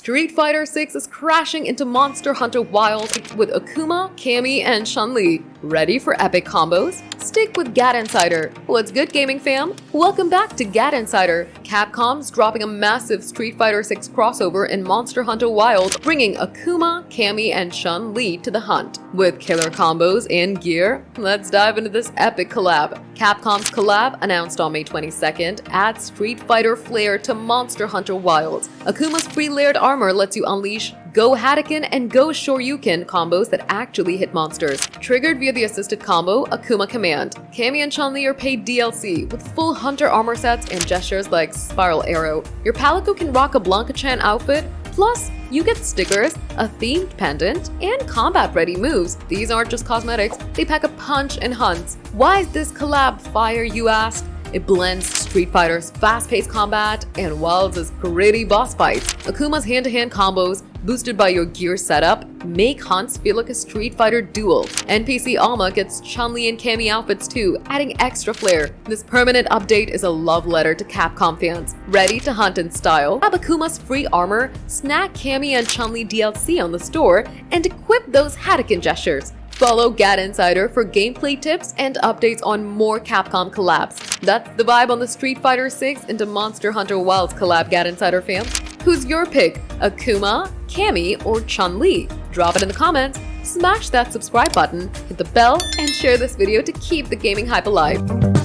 Street Fighter 6 is crashing into Monster Hunter Wilds with Akuma, Cammy, and Chun-Li. Ready for epic combos? Stick with GadInsider. What's good, gaming fam? Welcome back to GadInsider. Capcom's dropping a massive Street Fighter 6 crossover in Monster Hunter Wilds, bringing Akuma, Cammy, and Chun-Li to the hunt. With killer combos and gear, let's dive into this epic collab. Capcom's collab, announced on May 22nd, adds Street Fighter flair to Monster Hunter Wilds. Akuma's free layered armor lets you unleash Go Hadoken and Go Shoryuken combos that actually hit monsters. Triggered via the assisted combo, Akuma Command. Cammy and Chun-Li are paid DLC, with full hunter armor sets and gestures like Spiral Arrow. Your Palico can rock a Blanka-Chan outfit, plus you get stickers, a themed pendant, and combat-ready moves. These aren't just cosmetics, they pack a punch and hunts. Why is this collab fire, you ask? It blends Street Fighter's fast-paced combat and Wilds' gritty boss fights. Akuma's hand-to-hand combos, boosted by your gear setup, make hunts feel like a Street Fighter duel. NPC Alma gets Chun-Li and Cammy outfits too, adding extra flair. This permanent update is a love letter to Capcom fans. Ready to hunt in style? Grab Akuma's free armor, snack Cammy and Chun-Li DLC on the store, and equip those Hadoken gestures. Follow GadInsider for gameplay tips and updates on more Capcom collabs. That's the vibe on the Street Fighter 6 into Monster Hunter Wilds collab, GadInsider fam. Who's your pick? Akuma, Cammy, or Chun-Li? Drop it in the comments, smash that subscribe button, hit the bell, and share this video to keep the gaming hype alive.